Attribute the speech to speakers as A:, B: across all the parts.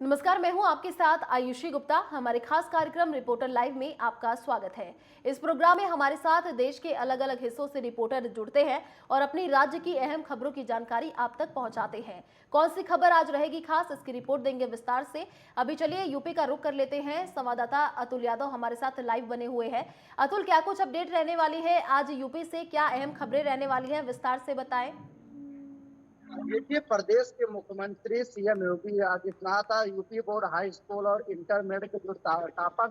A: नमस्कार, मैं हूं आपके साथ आयुषी गुप्ता। हमारे खास कार्यक्रम रिपोर्टर लाइव में आपका स्वागत है। इस प्रोग्राम में हमारे साथ देश के अलग अलग हिस्सों से रिपोर्टर जुड़ते हैं और अपनी राज्य की अहम खबरों की जानकारी आप तक पहुंचाते हैं। कौन सी खबर आज रहेगी खास, इसकी रिपोर्ट देंगे विस्तार से। अभी चलिए यूपी का रुख कर लेते हैं। संवाददाता अतुल यादव हमारे साथ लाइव बने हुए हैं। अतुल, क्या कुछ अपडेट रहने वाली है आज यूपी से? क्या अहम खबरें रहने वाली है, विस्तार से बताएं।
B: देखिए, प्रदेश के मुख्यमंत्री CM Yogi Adityanath UP board high school और इंटरमीडिएट के जो टॉपर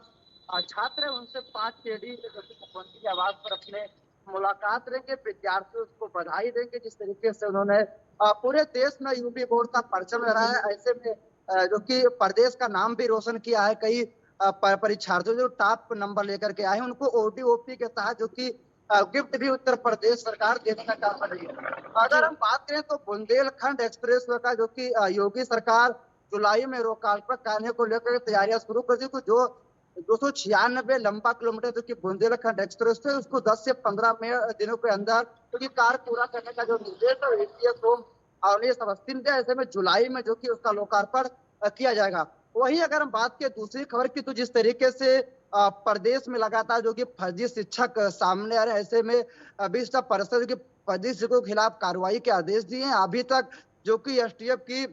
B: छात्र हैं उनसे 5 जो कि मुख्यमंत्री के आवास पर अपने मुलाकात लेंगे। विद्यार्थियों को बधाई देंगे जिस तरीके से उन्होंने पूरे देश में यूपी बोर्ड का परचम लहराया है। ऐसे में जो कि प्रदेश का नाम भी रोशन किया है। कई परीक्षार्थियों जो टॉप नंबर लेकर के आए हैं उनको ओडीओपी के तहत जो कि गिफ्ट भी उत्तर प्रदेश सरकार देने का काम कर रही है।
A: जी।
B: अगर हम बात करें तो बुंदेलखंड एक्सप्रेस वे का जो कि योगी सरकार जुलाई में लोकार्पण करने को लेकर तैयारियां शुरू कर दी। तो जो 296 लंबा किलोमीटर जो कि बुंदेलखंड एक्सप्रेस है उसको 10 से 15 दिनों के अंदर क्योंकि कार्य पूरा करने का जो निर्देश है एसीएस होम अवनीश अवस्थी ने दिया। ऐसे में जुलाई में जो कि उसका लोकार्पण किया जाएगा। वहीं अगर हम बात करें दूसरी खबर की तो जिस तरीके से प्रदेश में लगातार जो कि फर्जी शिक्षक सामने आ रहे हैं, ऐसे में अभी परिषद की फर्जी शिक्षकों के खिलाफ कार्रवाई के आदेश दिए हैं। अभी तक जो कि एसटीएफ की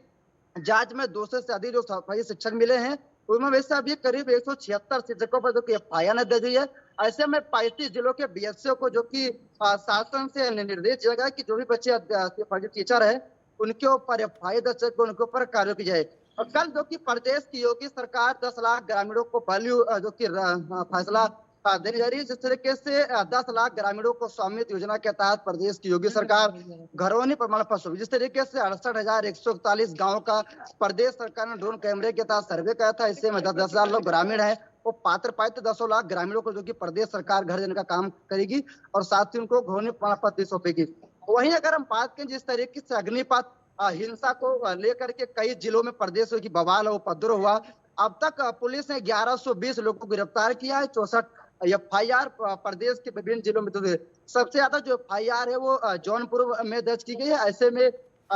B: जांच में 200 से अधिक जो फर्जी शिक्षक मिले हैं उनमें वैसे अभी करीब 176 शिक्षकों पर जो कि एफआईआर दर्ज हुई है। ऐसे में 35 जिलों के बीएसओ को जो कि शासन से निर्देश दिया गया कि जो भी बच्चे फर्जी टीचर है उनके ऊपर एफआईआर दर्ज करके उनके ऊपर कार्रवाई की जाए। और कल जो कि प्रदेश की योगी सरकार 10 लाख ग्रामीणों को वैल्यू जो कि फैसला देने जा रही है। जिस तरीके से 10 लाख ग्रामीणों को स्वामित्व योजना के तहत प्रदेश की योगी सरकार घरौनी प्रमाण पत्र, जिस तरीके से 68,141 गाँव का प्रदेश सरकार ने ड्रोन कैमरे के तहत सर्वे किया था। इससे में 10,000 लोग ग्रामीण है वो पात्र पाए थे। 10 लाख ग्रामीणों को जो कि प्रदेश सरकार घर देने का काम करेगी और साथ ही उनको घरौनी प्रमाण पत्र सौंपेगी। वहीं अगर हम बात करें जिस तरीके से अग्निपथ हिंसा को लेकर के कई जिलों में प्रदेश की बवाल उपद्रव हुआ। अब तक पुलिस ने 1120 लोगों को गिरफ्तार किया है। 64 एफआईआर प्रदेश के विभिन्न जिलों में सबसे ज्यादा जो एफआईआर है वो जौनपुर में दर्ज की गई है। ऐसे में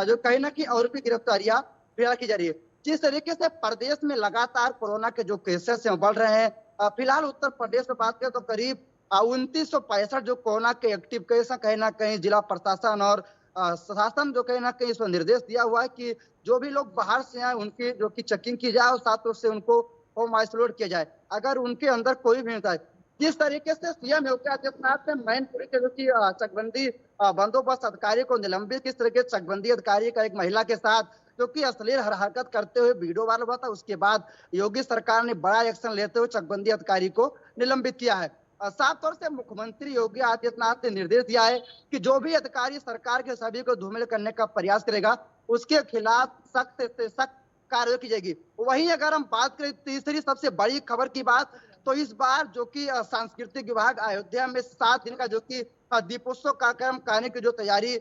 B: जो कहीं ना कहीं और भी गिरफ्तारियां फिलहाल की जा रही है। जिस तरीके से प्रदेश में लगातार कोरोना के जो केसेस हैं बढ़ रहे हैं। फिलहाल उत्तर प्रदेश में बात करें तो करीब 2965 जो कोरोना के एक्टिव केस हैं। कहीं ना कहीं जिला प्रशासन और शासन जो कहीं ना कहीं इसमें निर्देश दिया हुआ है कि जो भी लोग बाहर से आए उनकी जो कि चेकिंग की जाए और साथ उससे उनको होम आइसोलेट किया जाए अगर उनके अंदर कोई भी होता है। जिस तरीके से सीएम योगी आदित्यनाथ ने मैनपुरी के जो कि चकबंदी बंदोबस्त अधिकारी को निलंबित, किस तरीके से चकबंदी अधिकारी का एक महिला के साथ जो कि अश्लील हरकत करते हुए वीडियो वायरल हुआ था, उसके बाद योगी सरकार ने बड़ा एक्शन लेते हुए चकबंदी अधिकारी को निलंबित किया है। साफ तौर से मुख्यमंत्री योगी आदित्यनाथ ने निर्देश दिया है कि जो भी अधिकारी सरकार के सभी को धूमिल करने का प्रयास करेगा उसके खिलाफ सख्त से सख्त कार्रवाई की जाएगी। वहीं अगर हम बात करें तीसरी सबसे बड़ी खबर की बात तो इस बार जो कि सांस्कृतिक विभाग अयोध्या में 7 दिन का जो कि दीपोत्सव कार्यक्रम करने की जो तैयारी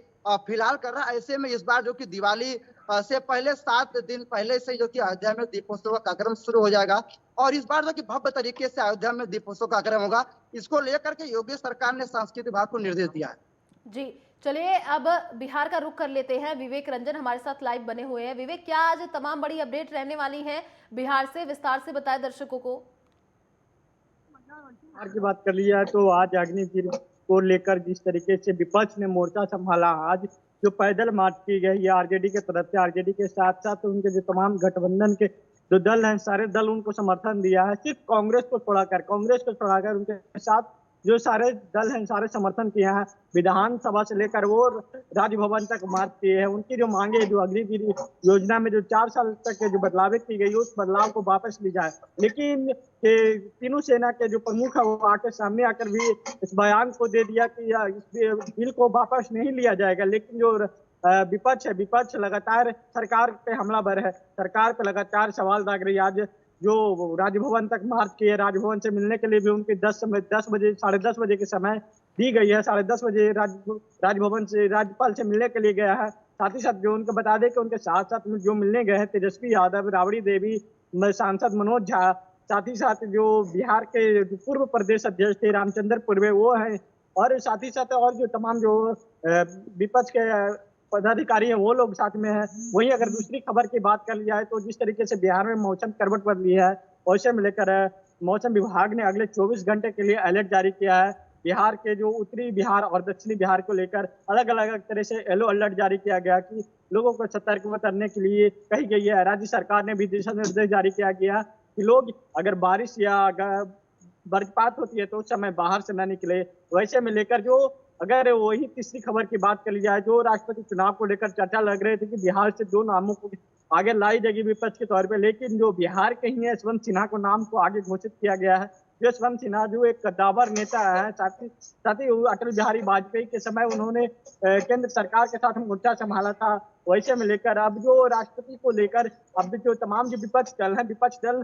B: फिलहाल कर रहा है। ऐसे में इस बार जो कि दिवाली से पहले 7 दिन पहले से जो कि अयोध्या में दीपोत्सव का कार्यक्रम शुरू हो जाएगा और इस बार जो कि भव्य तरीके से अयोध्या में दीपोत्सव का कार्यक्रम होगा। इसको लेकर के योगी सरकार ने सांस्कृतिक विभाग को निर्देश दिया है।
A: जी, चलिए अब बिहार का रुख कर लेते हैं। विवेक रंजन हमारे साथ लाइव बने हुए हैं। विवेक, क्या आज तमाम बड़ी अपडेट रहने वाली है बिहार से? विस्तार से बताएं दर्शकों को।
C: बिहार की बात कर लिया तो आज अग्निवीर को लेकर जिस तरीके से विपक्ष ने मोर्चा संभाला, आज जो पैदल मार्च की गई है आरजेडी के तरफ से, आरजेडी के साथ साथ उनके जो तमाम गठबंधन के जो दल हैं सारे दल उनको समर्थन दिया है। सिर्फ कांग्रेस को छोड़ाकर उनके साथ जो सारे दल हैं सारे समर्थन किए हैं। विधानसभा से लेकर वो राजभवन तक मार्च किए हैं। उनकी जो मांगे जो अग्निवीर योजना में जो 4 साल तक के जो बदलाव की गई उस बदलाव को वापस ली जाए, लेकिन तीनों सेना के जो प्रमुख है वो आके सामने आकर भी इस बयान को दे दिया कि इस बिल को वापस नहीं लिया जाएगा। लेकिन जो विपक्ष लगातार सरकार पे हमलावर है, सरकार पे लगातार सवाल दाग रही है। आज जो राजभवन तक मार्च किए, राजभवन से मिलने के लिए भी उनकी 10 बजे 10:30 बजे के समय दी गई है। 10:30 बजे राजभवन से राज्यपाल से मिलने के लिए गया है। साथ ही साथ जो उनको बता दें कि उनके साथ साथ जो मिलने गए हैं तेजस्वी यादव, राबड़ी देवी, सांसद मनोज झा, साथ ही साथ जो बिहार के जो पूर्व प्रदेश अध्यक्ष थे रामचंद्र पूर्वे वो हैं, और साथ ही साथ और जो तमाम जो विपक्ष के पदाधिकारी हैं वो लोग साथ में हैं। वहीं अगर दूसरी खबर की बात कर ली जाए तो जिस तरीके से बिहार में मौसम करवट बदली है, वैसे में लेकर मौसम विभाग ने अगले 24 घंटे के लिए अलर्ट जारी किया है। बिहार के जो उत्तरी बिहार और दक्षिणी बिहार को लेकर अलग अलग तरह से येलो अलर्ट जारी किया गया कि लोगों को सतर्क करने के लिए कही गई है। राज्य सरकार ने भी दिशा निर्देश जारी किया गया कि लोग अगर बारिश या बर्फपात होती है तो उस समय बाहर से न निकले। वैसे में लेकर जो अगर वही तीसरी खबर की बात कर ली जाए, जो राष्ट्रपति चुनाव को लेकर चर्चा लग रही थी कि बिहार से 2 नामों को आगे लाई जाएगी विपक्ष के तौर पे, लेकिन जो बिहार के ही है यशवंत सिन्हा को नाम को आगे घोषित किया गया है। यशवंत सिन्हा जो एक कद्दावर नेता है, साथ ही अटल बिहारी वाजपेयी के समय उन्होंने केंद्र सरकार के साथ मोर्चा संभाला था। वैसे में लेकर अब जो राष्ट्रपति को लेकर अब जो तमाम जो विपक्ष दल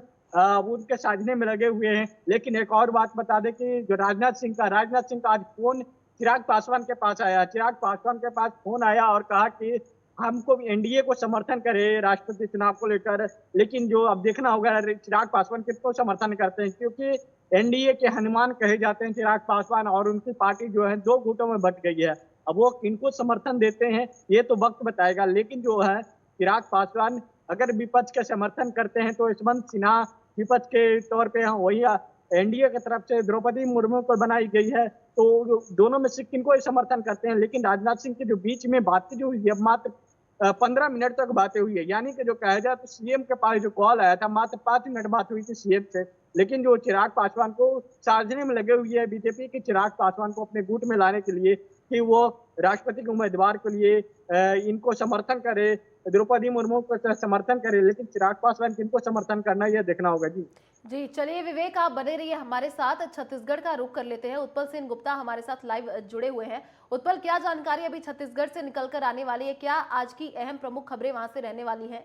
C: उनके साधने में लगे हुए हैं। लेकिन एक और बात बता दें कि जो राजनाथ सिंह का आज फोन चिराग पासवान के पास आया। चिराग पासवान के पास फोन आया और कहा कि हमको एनडीए को समर्थन करे राष्ट्रपति चुनाव को लेकर। लेकिन जो अब देखना होगा चिराग पासवान किसको समर्थन करते हैं, क्योंकि एनडीए के हनुमान कहे जाते हैं चिराग पासवान, और उनकी पार्टी जो है 2 गुटों में बंट गई है। अब वो किनको समर्थन देते हैं ये तो वक्त बताएगा। लेकिन जो है चिराग पासवान अगर विपक्ष के समर्थन करते हैं तो यशवंत सिन्हा विपक्ष के तौर पे वही एनडीए की तरफ से द्रौपदी मुर्मू को बनाई गई है, तो दोनों में से किनको समर्थन करते हैं। लेकिन राजनाथ सिंह के जो बीच में बातें जो हुई है, मात्र 15 मिनट तक बातें हुई है, यानी कि जो कहा जाए तो सीएम के पास जो कॉल आया था मात्र 5 मिनट बात हुई थी सीएम से। लेकिन जो चिराग पासवान को साधने में लगे हुई है बीजेपी के चिराग पासवान को अपने गुट में लाने के लिए कि वो राष्ट्रपति के उम्मीदवार के लिए इनको समर्थन करे, द्रौपदी मुर्मू को समर्थन करे। लेकिन चिराग पासवान किनको समर्थन करना यह देखना होगा। जी
A: चलिए विवेक, आप बने रहिए हमारे साथ। छत्तीसगढ़ का रुख कर लेते हैं। उत्पल सेन गुप्ता हमारे साथ लाइव जुड़े हुए हैं। उत्पल, क्या जानकारी अभी छत्तीसगढ़ से निकलकर आने वाली है? क्या आज की अहम प्रमुख खबरें वहां से रहने वाली हैं?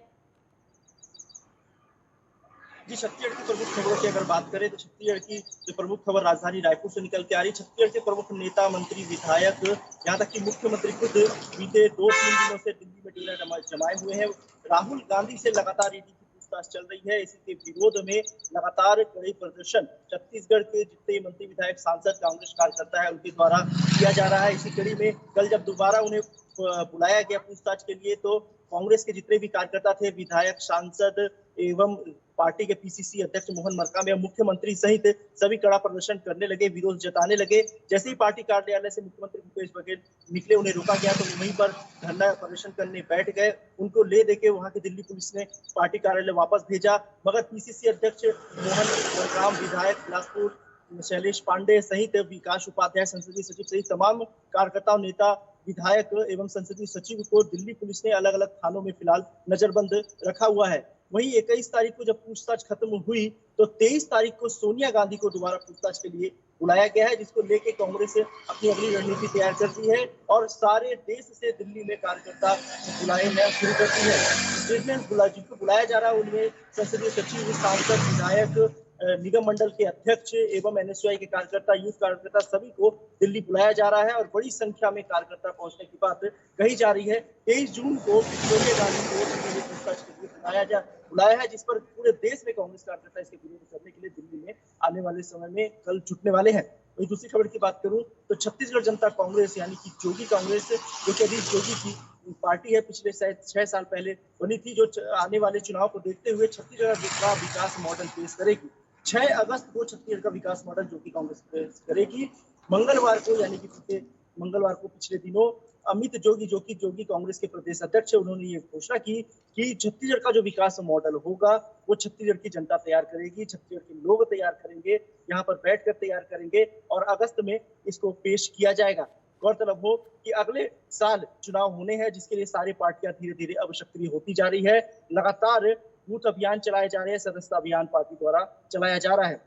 D: जी, छत्तीसगढ़ की प्रमुख खबरों की अगर बात करें तो छत्तीसगढ़ की जो प्रमुख खबर राजधानी रायपुर से निकल के आ रही। छत्तीसगढ़ के प्रमुख नेता, मंत्री, विधायक, यहाँ तक कि मुख्यमंत्री खुद बीते 2-3 दिनों से दिल्ली में डेरा जमाए हुए हैं। राहुल गांधी से लगातार ईडी की पूछताछ चल रही है। इसी के विरोध में लगातार कड़े प्रदर्शन छत्तीसगढ़ के जितने मंत्री, विधायक, सांसद, कांग्रेस कार्यकर्ता है उनके द्वारा किया जा रहा है। इसी कड़ी में कल जब दोबारा उन्हें बुलाया गया पूछताछ के लिए, तो कांग्रेस के जितने भी कार्यकर्ता थे, विधायक, सांसद एवं पार्टी के पीसीसी अध्यक्ष मोहन मरकाम या मुख्यमंत्री सहित सभी कड़ा प्रदर्शन करने लगे, विरोध जताने लगे। जैसे ही पार्टी कार्यालय से मुख्यमंत्री भूपेश बघेल निकले, उन्हें रोका गया तो वहीं पर धरना प्रदर्शन करने बैठ गए। उनको ले देके वहां की दिल्ली पुलिस ने पार्टी कार्यालय वापस भेजा, मगर पीसीसी अध्यक्ष मोहन मरकाम, विधायक बिलासपुर शैलेश पांडे सहित विकास उपाध्याय, संसदीय सचिव सहित तमाम कार्यकर्ताओं, नेता, विधायक एवं संसदीय सचिव को दिल्ली पुलिस ने अलग अलग थानों में फिलहाल नजरबंद रखा हुआ है। वहीं 21 तारीख को जब पूछताछ खत्म हुई तो 23 तारीख को सोनिया गांधी को दोबारा पूछताछ के लिए बुलाया गया है, जिसको लेके कांग्रेस अपनी अगली रणनीति तैयार कर दी है और सारे देश से दिल्ली में कार्यकर्ता बुलाए शुरू कर दी है। स्टेटमेंट जिनको बुलाया जा रहा है उनमें संसदीय सचिव, सांसद, विधायक, निगम मंडल के अध्यक्ष एवं एनएसयूआई के कार्यकर्ता, यूथ कार्यकर्ता, सभी को दिल्ली बुलाया जा रहा है और बड़ी संख्या में कार्यकर्ता पहुंचने की बात कही जा रही है। 23 जून को सोनिया गांधी को पूछताछ के लिए बुलाया है, जिस पर पूरे देश में कांग्रेस कार्यकर्ता इसके विरोध करने के लिए दिल्ली में आने वाले समय में कल जुटने वाले हैं। वही दूसरी खबर की बात करूं तो छत्तीसगढ़ जनता कांग्रेस यानी कि जोगी कांग्रेस, जो कि अभी जोगी की पार्टी है, पिछले शायद 6 साल पहले बनी थी, जो आने वाले चुनाव को देखते हुए छत्तीसगढ़ का विकास मॉडल पेश करेगी। 6 अगस्त को छत्तीसगढ़ का विकास मॉडल जो कि कांग्रेस पेश करेगी। मंगलवार को यानी कि मंगलवार को पिछले दिनों अमित जोगी, जो कि जोगी कांग्रेस के प्रदेश अध्यक्ष, उन्होंने ये घोषणा की कि छत्तीसगढ़ का जो विकास मॉडल होगा वो छत्तीसगढ़ की जनता तैयार करेगी, छत्तीसगढ़ के लोग तैयार करेंगे, यहाँ पर बैठकर तैयार करेंगे और अगस्त में इसको पेश किया जाएगा। गौरतलब हो कि अगले साल चुनाव होने हैं, जिसके लिए सारी पार्टियां धीरे धीरे अब सक्रिय होती जा रही है। लगातार बूथ अभियान चलाए जा रहे हैं, सदस्यता अभियान पार्टी द्वारा चलाया जा रहा है।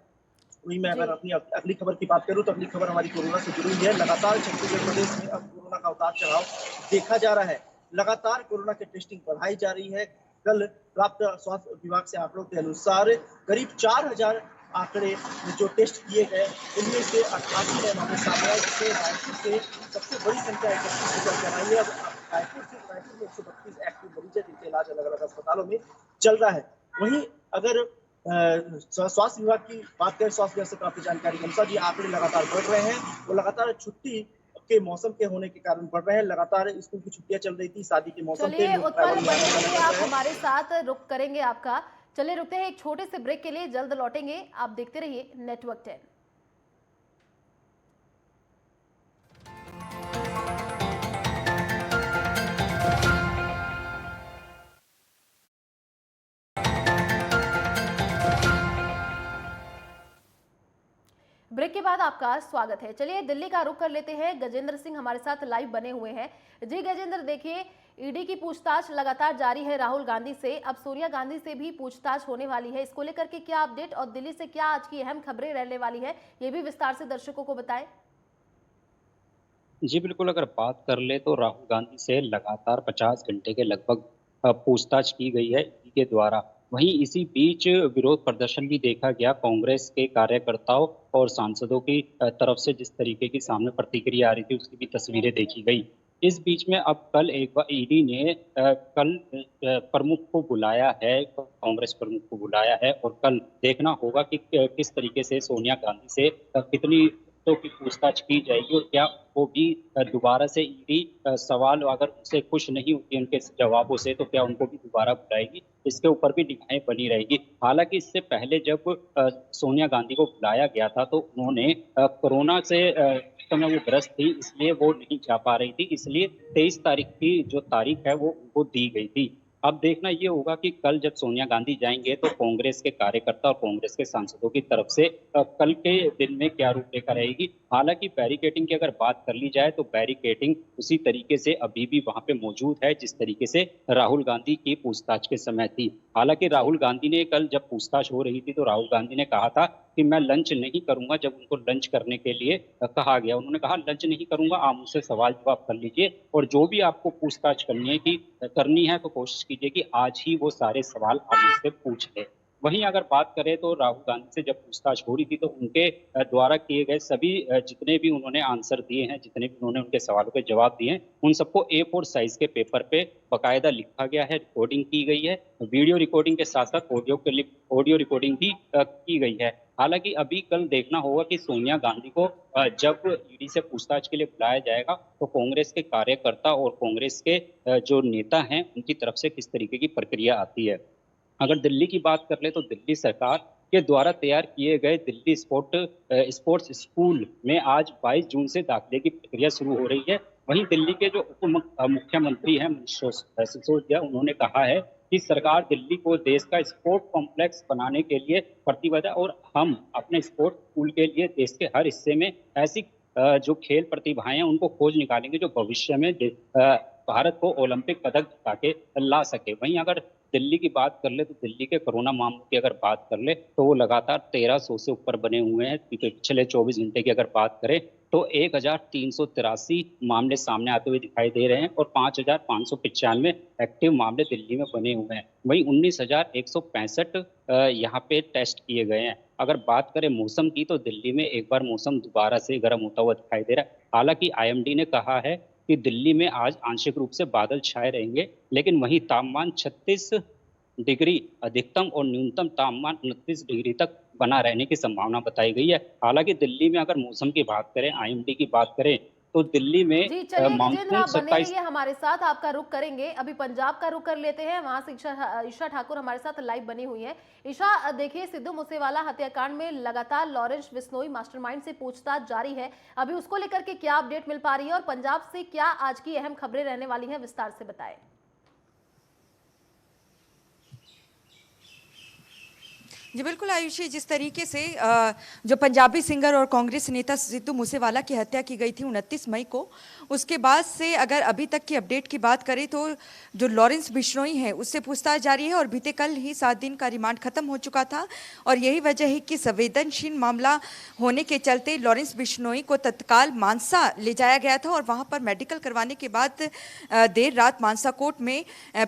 D: वही मैं अगर अपनी अगली खबर की बात करूं तो अगली खबर हमारी कोरोना से जुड़ी है। लगातार छत्तीसगढ़ प्रदेश में अब कोरोना का उतार चढ़ाव देखा जा रहा है। लगातार कोरोना की टेस्टिंग बढ़ाई जा रही है। कल प्राप्त स्वास्थ्य विभाग से आंकड़ों के अनुसार करीब 4000 आंकड़े जो टेस्ट किए गए, उनमें से 88 नए मामले सामने आए, जिससे रायपुर से सबसे बड़ी संख्या 31,000 कराई है। अब रायपुर में 132 एक्टिव मरीज है, जिनका इलाज अलग अलग अस्पतालों में चल रहा है। वहीं अगर स्वास्थ्य विभाग की बात करें, स्वास्थ्य विभाग से प्राप्त जानकारी के अनुसार ये आंकड़े लगातार बढ़ रहे हैं। वो लगातार छुट्टी के मौसम के होने के कारण बढ़ रहे हैं। लगातार स्कूल की छुट्टियां चल रही थी, शादी के मौसम थे,
A: चलिए
D: लोग
A: उत्पल
D: ट्रैवल
A: बने
D: करना
A: रहिए,
D: चाह
A: आप
D: रहे हैं।
A: हमारे साथ रुक करेंगे आपका। चलिए रुकते हैं एक छोटे से ब्रेक के लिए, जल्द लौटेंगे। आप देखते रहिए नेटवर्क 10। ब्रेक के बाद आपका स्वागत है। चलिए दिल्ली का रुख कर लेते हैं। गजेंद्र सिंह हमारे साथ लाइव बने हुए हैं। जी गजेंद्र, देखिए ईडी की पूछताछ लगातार जारी है राहुल गांधी से, अब सोनिया गांधी से भी पूछताछ होने वाली है। इसको लेकर के क्या अपडेट और दिल्ली से क्या आज की अहम खबरें रहने वाली है, ये भी विस्तार से दर्शकों को बताएं।
E: जी बिल्कुल, अगर बात कर ले तो राहुल गांधी से लगातार 50 घंटे के लगभग पूछताछ की गई है ईडी के द्वारा। वहीं इसी बीच विरोध प्रदर्शन भी देखा गया कांग्रेस के कार्यकर्ताओं और सांसदों की तरफ से। जिस तरीके की सामने प्रतिक्रिया आ रही थी उसकी भी तस्वीरें देखी गई। इस बीच में अब कल एक बार ईडी ने कल प्रमुख को बुलाया है, कांग्रेस प्रमुख को बुलाया है, और कल देखना होगा कि किस तरीके से सोनिया गांधी से कितनी तो की पूछताछ की जाएगी, और क्या वो भी दोबारा से ईडी सवाल अगर उनसे खुश नहीं होती उनके जवाबों से तो क्या उनको भी दोबारा बुलाएगी, इसके ऊपर भी निगाहें बनी रहेगी। हालांकि इससे पहले जब सोनिया गांधी को बुलाया गया था तो उन्होंने कोरोना से समय वो ग्रस्त थी, इसलिए वो नहीं जा पा रही थी, इसलिए 23 तारीख की जो तारीख है वो उनको दी गई थी। अब देखना ये होगा कि कल जब सोनिया गांधी जाएंगे तो कांग्रेस के कार्यकर्ता और कांग्रेस के सांसदों की तरफ से कल के दिन में क्या रूपरेखा रहेगी। हालांकि बैरिकेडिंग की अगर बात कर ली जाए तो बैरिकेडिंग उसी तरीके से अभी भी वहां पे मौजूद है जिस तरीके से राहुल गांधी की पूछताछ के समय थी। हालांकि राहुल गांधी ने कल जब पूछताछ हो रही थी तो राहुल गांधी ने कहा था कि मैं लंच नहीं करूंगा। जब उनको लंच करने के लिए कहा गया, उन्होंने कहा लंच नहीं करूंगा, आप मुझसे सवाल जवाब कर लीजिए, और जो भी आपको पूछताछ करनी है तो कोशिश कीजिए कि आज ही वो सारे सवाल आप मुझसे पूछ लें। वहीं अगर बात करें तो राहुल गांधी से जब पूछताछ हो रही थी तो उनके द्वारा किए गए सभी जितने भी उन्होंने आंसर दिए हैं, जितने भी उन्होंने उनके सवालों के जवाब दिए हैं, उन सबको A4 साइज के पेपर पे बाकायदा लिखा गया है, रिकॉर्डिंग की गई है। वीडियो रिकॉर्डिंग के साथ साथ ऑडियो रिकॉर्डिंग भी की गई है। हालांकि अभी कल देखना होगा कि सोनिया गांधी को जब ईडी से पूछताछ के लिए बुलाया जाएगा तो कांग्रेस के कार्यकर्ता और कांग्रेस के जो नेता हैं उनकी तरफ से किस तरीके की प्रक्रिया आती है। अगर दिल्ली की बात कर ले तो दिल्ली सरकार के द्वारा तैयार किए गए दिल्ली स्पोर्ट्स स्कूल में आज 22 जून से दाखिले की प्रक्रिया शुरू हो रही है। वहीं दिल्ली के जो उप मुख्यमंत्री हैं मनीष सिसोदिया, उन्होंने कहा है कि सरकार दिल्ली को देश का स्पोर्ट कॉम्प्लेक्स बनाने के लिए प्रतिबद्ध है, और हम अपने स्पोर्ट्स स्कूल के लिए देश के हर हिस्से में ऐसी जो खेल प्रतिभाएं हैं उनको खोज निकालेंगे जो भविष्य में भारत को ओलंपिक पदक जिता के ला सके। वहीं अगर दिल्ली की बात कर ले तो दिल्ली के कोरोना मामलों की अगर बात कर ले तो वो लगातार 1300 से ऊपर बने हुए हैं। पिछले 24 घंटे की अगर बात करें तो 1383 मामले सामने आते हुए दिखाई दे रहे हैं, और 5595 एक्टिव मामले दिल्ली में बने हुए हैं। वहीं 19,165 यहाँ पे टेस्ट किए गए हैं। अगर बात करें मौसम की तो दिल्ली में एक बार मौसम दोबारा से गर्म होता हुआ दिखाई दे रहा है। हालांकि IMD ने कहा है कि दिल्ली में आज आंशिक रूप से बादल छाए रहेंगे, लेकिन वहीं तापमान 36 डिग्री अधिकतम और न्यूनतम तापमान 29 डिग्री तक बना रहने की संभावना बताई गई है। हालांकि दिल्ली में अगर मौसम की बात करें, IMD की बात करें तो दिल्ली में
A: जी चलिए गजेंद्र,
E: मानसून
A: आप बने
E: 27
A: रहिए हमारे साथ, आपका रुख करेंगे। अभी पंजाब का रुख कर लेते हैं, वहां से ईशा ठाकुर हमारे साथ लाइव बनी हुई है। ईशा, देखिए सिद्धू मूसेवाला हत्याकांड में लगातार लॉरेंस बिश्नोई मास्टरमाइंड से पूछताछ जारी है, अभी उसको लेकर के क्या अपडेट मिल पा रही है और पंजाब से क्या आज की अहम खबरें रहने वाली हैं, विस्तार से बताएं।
F: जी बिल्कुल आयुषी, जिस तरीके से जो पंजाबी सिंगर और कांग्रेस नेता सिद्धू मूसेवाला की हत्या की गई थी 29 मई को, उसके बाद से अगर अभी तक की अपडेट की बात करें तो जो लॉरेंस बिश्नोई है उससे पूछताछ जारी है, और बीते कल ही 7 दिन का रिमांड खत्म हो चुका था। और यही वजह है कि संवेदनशील मामला होने के चलते लॉरेंस बिश्नोई को तत्काल मानसा ले जाया गया था, और वहाँ पर मेडिकल करवाने के बाद देर रात मानसा कोर्ट में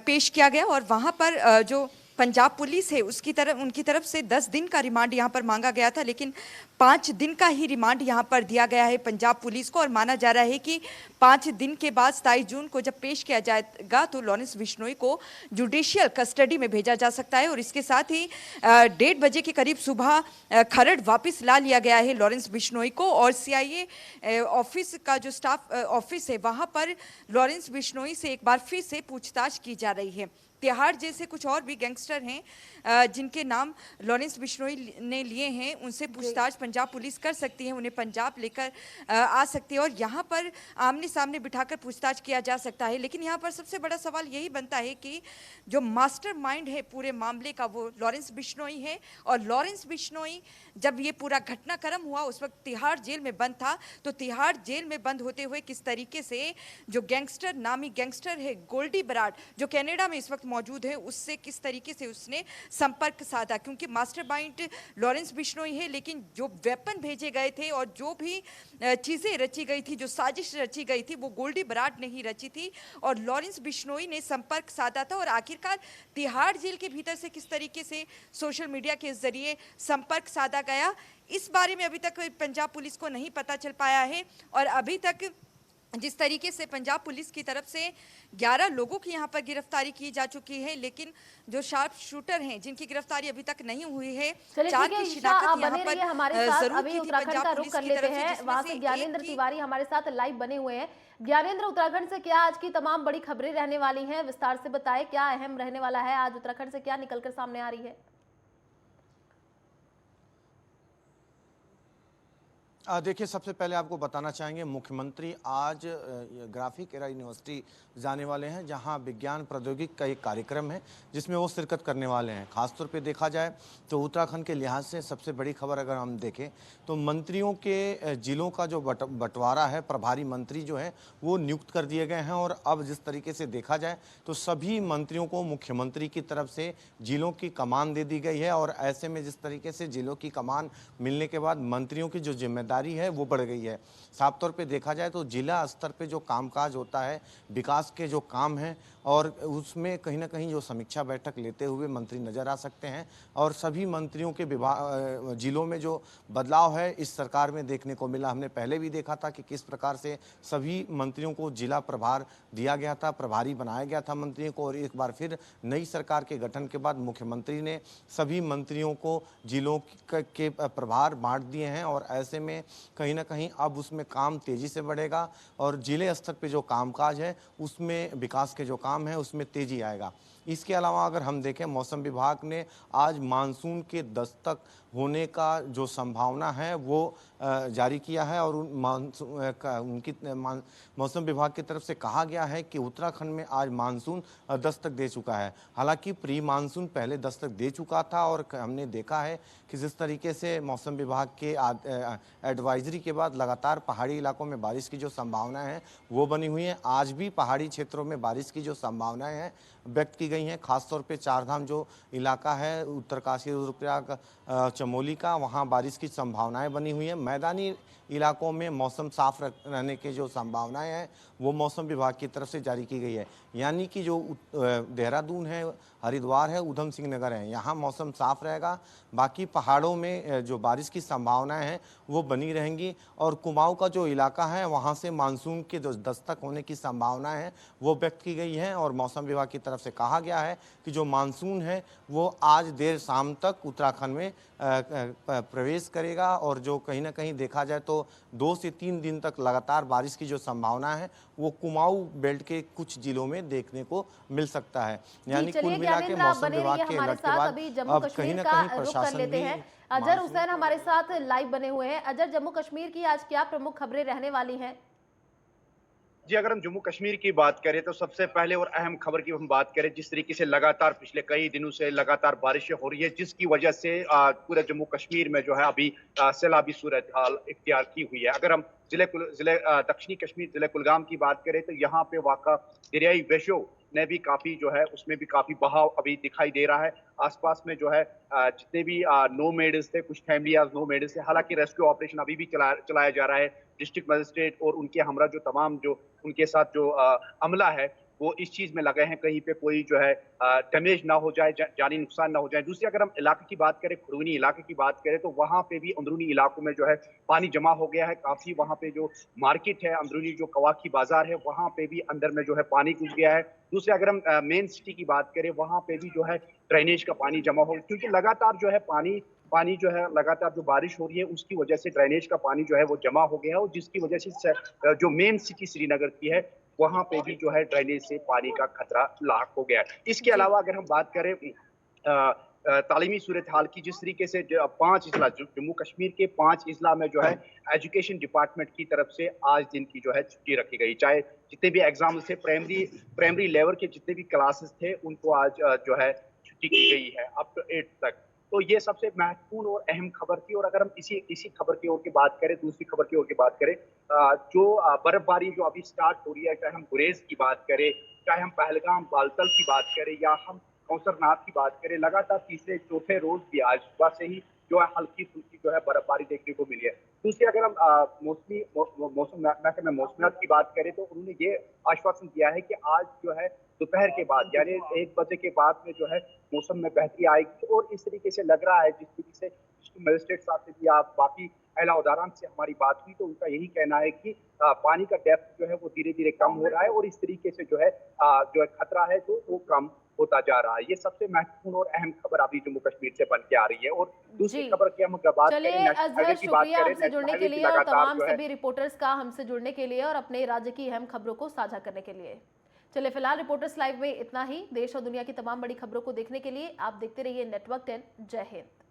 F: पेश किया गया। और वहाँ पर जो पंजाब पुलिस है उनकी तरफ से 10 दिन का रिमांड यहाँ पर मांगा गया था, लेकिन 5 दिन का ही रिमांड यहाँ पर दिया गया है पंजाब पुलिस को। और माना जा रहा है कि 5 दिन के बाद 27 जून को जब पेश किया जाएगा तो लॉरेंस बिश्नोई को जुडिशियल कस्टडी में भेजा जा सकता है। और इसके साथ ही 1:30 बजे के करीब सुबह खरड़ वापस ला लिया गया है लॉरेंस बिश्नोई को। और CIA ऑफिस का जो स्टाफ ऑफिस है वहाँ पर लॉरेंस बिश्नोई से एक बार फिर से पूछताछ की जा रही है। तिहाड़ जेल से कुछ और भी गैंगस्टर हैं जिनके नाम लॉरेंस बिश्नोई ने लिए हैं, उनसे पूछताछ पंजाब पुलिस कर सकती है, उन्हें पंजाब लेकर आ सकती है और यहाँ पर आमने सामने बिठाकर पूछताछ किया जा सकता है। लेकिन यहाँ पर सबसे बड़ा सवाल यही बनता है कि जो मास्टरमाइंड है पूरे मामले का वो लॉरेंस बिश्नोई है। और लॉरेंस बिश्नोई जब ये पूरा घटनाक्रम हुआ उस वक्त तिहाड़ जेल में बंद था, तो तिहाड़ जेल में बंद होते हुए किस तरीके से जो गैंगस्टर नामी गैंगस्टर है गोल्डी बराड़ जो कनाडा में इस वक्त मौजूद है उससे किस तरीके से उसने संपर्क साधा, क्योंकि मास्टरमाइंड लॉरेंस बिश्नोई है लेकिन जो वेपन भेजे गए थे और जो भी चीज़ें रची गई थी, जो साजिश रची गई थी वो गोल्डी बराड़ ने ही रची थी और लॉरेंस बिश्नोई ने संपर्क साधा था। और आखिरकार तिहाड़ जेल के भीतर से किस तरीके से सोशल मीडिया के जरिए संपर्क साधा गया, इस बारे में अभी तक पंजाब पुलिस को नहीं पता चल पाया है। और अभी तक जिस तरीके से पंजाब पुलिस की तरफ से 11 लोगों की यहाँ पर गिरफ्तारी की जा चुकी है, लेकिन जो शार्प शूटर हैं जिनकी गिरफ्तारी अभी तक नहीं हुई है, 4 की शिनाख्त यहाँ पर
A: हमारे साथ
F: जरूर
A: अभी
F: की थी
A: उत्तराखंड का
F: पंजाब
A: रुख
F: पुलिस
A: कर
F: की
A: लेते
F: तरफ से,
A: हैं।
F: जिसमें
A: वहां
F: से
A: से
F: एक
A: ज्ञानेंद्र
F: की
A: तिवारी हमारे साथ लाइव बने हुए हैं। ज्ञानेंद्र, उत्तराखंड से क्या आज की तमाम बड़ी खबरें रहने वाली हैं, विस्तार से बताए क्या अहम रहने वाला है, आज उत्तराखंड से क्या निकलकर सामने आ रही है?
G: देखिए, सबसे पहले आपको बताना चाहेंगे मुख्यमंत्री आज ग्राफिक एरा यूनिवर्सिटी जाने वाले हैं, जहां विज्ञान प्रौद्योगिकी का एक कार्यक्रम है जिसमें वो शिरकत करने वाले हैं। खासतौर पे देखा जाए तो उत्तराखंड के लिहाज से सबसे बड़ी खबर अगर हम देखें तो मंत्रियों के जिलों का जो बंटवारा है, प्रभारी मंत्री जो है वो नियुक्त कर दिए गए हैं। और अब जिस तरीके से देखा जाए तो सभी मंत्रियों को मुख्यमंत्री की तरफ से जिलों की कमान दे दी गई है। और ऐसे में जिस तरीके से जिलों की कमान मिलने के बाद मंत्रियों की जो जिम्मेदारी है वो बढ़ गई है। साफ तौर पे देखा जाए तो जिला स्तर पे जो कामकाज होता है, विकास के जो काम हैं, और उसमें कहीं ना कहीं जो समीक्षा बैठक लेते हुए मंत्री नज़र आ सकते हैं। और सभी मंत्रियों के जिलों में जो बदलाव है इस सरकार में देखने को मिला। हमने पहले भी देखा था कि किस प्रकार से सभी मंत्रियों को जिला प्रभार दिया गया था, प्रभारी बनाया गया था मंत्रियों को। और एक बार फिर नई सरकार के गठन के बाद मुख्यमंत्री ने सभी मंत्रियों को जिलों के प्रभार बांट दिए हैं। और ऐसे में कहीं ना कहीं अब उसमें काम तेज़ी से बढ़ेगा और जिले स्तर पे जो कामकाज है उसमें विकास के जो काम है उसमें तेज़ी आएगा। इसके अलावा अगर हम देखें, मौसम विभाग ने आज मानसून के दस्तक होने का जो संभावना है वो जारी किया है। और मौसम विभाग की तरफ से कहा गया है कि उत्तराखंड में आज मानसून दस्तक दे चुका है। हालांकि प्री मानसून पहले दस्तक दे चुका था और हमने देखा है कि जिस तरीके से मौसम विभाग के एडवाइजरी के बाद लगातार पहाड़ी इलाकों में बारिश की जो संभावनाएं हैं वो बनी हुई हैं। आज भी पहाड़ी क्षेत्रों में बारिश की जो संभावनाएं हैं व्यक्त की गई हैं। खासतौर पे चारधाम जो इलाका है, उत्तरकाशी, रुद्रप्रयाग, चमोली का, वहाँ बारिश की संभावनाएं बनी हुई हैं। मैदानी इलाकों में मौसम साफ रहने के जो संभावनाएं हैं वो मौसम विभाग की तरफ से जारी की गई है। यानी कि जो देहरादून है, हरिद्वार है, उधम सिंह नगर है, यहाँ मौसम साफ रहेगा। बाकी पहाड़ों में जो बारिश की संभावनाएं हैं वो बनी रहेंगी। और कुमाऊं का जो इलाका है वहाँ से मानसून के जो दस्तक होने की संभावनाएं हैं वो व्यक्त की गई हैं। और मौसम विभाग की तरफ से कहा गया है कि जो मानसून है वो आज देर शाम तक उत्तराखंड में प्रवेश करेगा। और जो कहीं ना कहीं देखा जाए तो 2 से 3 दिन तक लगातार बारिश की जो संभावना है वो कुमाऊं बेल्ट के कुछ जिलों में देखने को मिल सकता है। यानी कुल मिला के मौसम विभाग के अलर्ट के बाद अब कहीं ना कहीं प्रशासन भी
A: अजहर हुसैन हमारे साथ लाइव बने हुए हैं। अजहर, जम्मू कश्मीर की आज क्या प्रमुख खबरें रहने वाली हैं?
H: जी, अगर हम जम्मू कश्मीर की बात करें तो सबसे पहले और अहम खबर की हम बात करें, जिस तरीके से लगातार पिछले कई दिनों से लगातार बारिशें हो रही है, जिसकी वजह से पूरे जम्मू कश्मीर में जो है अभी सैलाबी सूरत हाल इख्तियार की हुई है। अगर हम जिले दक्षिणी कश्मीर जिले कुलगाम की बात करें तो यहाँ पे वाक़ा दरियाई वेशो ने भी काफी जो है उसमें भी काफी बहाव अभी दिखाई दे रहा है। आसपास में जो है जितने भी नोमैड्स थे, कुछ फैमिली आज नोमैड्स थे। हालांकि रेस्क्यू ऑपरेशन अभी भी चलाया जा रहा है। डिस्ट्रिक्ट मजिस्ट्रेट और उनके हमरा जो तमाम जो उनके साथ जो अमला है वो इस चीज में लगे हैं कहीं पे कोई जो है डैमेज ना हो जाए, जानी नुकसान ना हो जाए। दूसरी अगर हम इलाके की बात करें, खुरगनी इलाके की बात करें, तो वहां पे भी अंदरूनी इलाकों में जो है पानी जमा हो गया है काफी। वहां पे जो मार्केट है, अंदरूनी जो कवाकी बाजार है, वहां पे भी अंदर में जो है पानी घुस गया है। दूसरे अगर हम मेन सिटी की बात करें, वहां पे भी जो है ड्रेनेज का पानी जमा हो, क्योंकि लगातार जो है पानी जो है लगातार जो बारिश हो रही है उसकी वजह से ड्रेनेज का पानी जो है वो जमा हो गया है, और जिसकी वजह से जो मेन सिटी श्रीनगर की है वहां पे भी जो है ड्रेनेज से पानी का खतरा लाक हो गया है। इसके अलावा अगर हम बात करें तालीमी सूरत हाल की, जिस तरीके से 5 इजला जम्मू कश्मीर के 5 इजला में जो है एजुकेशन डिपार्टमेंट की तरफ से आज दिन की जो है छुट्टी रखी गई। चाहे जितने भी एग्जाम थे, प्राइमरी लेवल के जितने भी क्लासेस थे, उनको आज जो है छुट्टी की गई है अप टू 8 तक। तो ये सबसे महत्वपूर्ण और अहम खबर थी। और अगर हम इसी खबर की ओर की बात करें, दूसरी खबर की ओर की बात करें, जो बर्फबारी जो अभी स्टार्ट हो रही है, चाहे हम गुरेज की बात करें, चाहे हम पहलगाम बालतल की बात करें, या हम कौसरनाथ की बात करें, लगातार तीसरे चौथे रोज भी आज सुबह से ही जो है हल्की फुल्की जो है बर्फबारी देखने को मिली है। दूसरी अगर हम मौसमियात की बात करें, तो उन्होंने ये आश्वासन दिया है कि आज जो है दोपहर के बाद यानी 1 बजे के बाद में जो है मौसम में बेहतरी आएगी। और इस तरीके से लग रहा है, जिस तरीके से मजिस्ट्रेट साहब से भी आप बाकी अहला उदारान से हमारी बात हुई, तो उनका यही कहना है कि पानी का डेप्थ जो है वो धीरे धीरे कम हो रहा है, और इस तरीके से जो है खतरा है तो वो कम होता जा रहा है। ये सबसे महत्वपूर्ण और अहम खबर अभी जम्मू कश्मीर से बन के आ रही है। और दूसरी खबर की हम बात
A: चलिए
H: करें,
A: अजहर, शुक्रिया हमसे जुड़ने के लिए और तमाम सभी रिपोर्टर्स का हमसे जुड़ने के लिए और अपने राज्य की अहम खबरों को साझा करने के लिए। चलिए फिलहाल रिपोर्टर्स लाइव में इतना ही। देश और दुनिया की तमाम बड़ी खबरों को देखने के लिए आप देखते रहिए नेटवर्क 10। जय हिंद।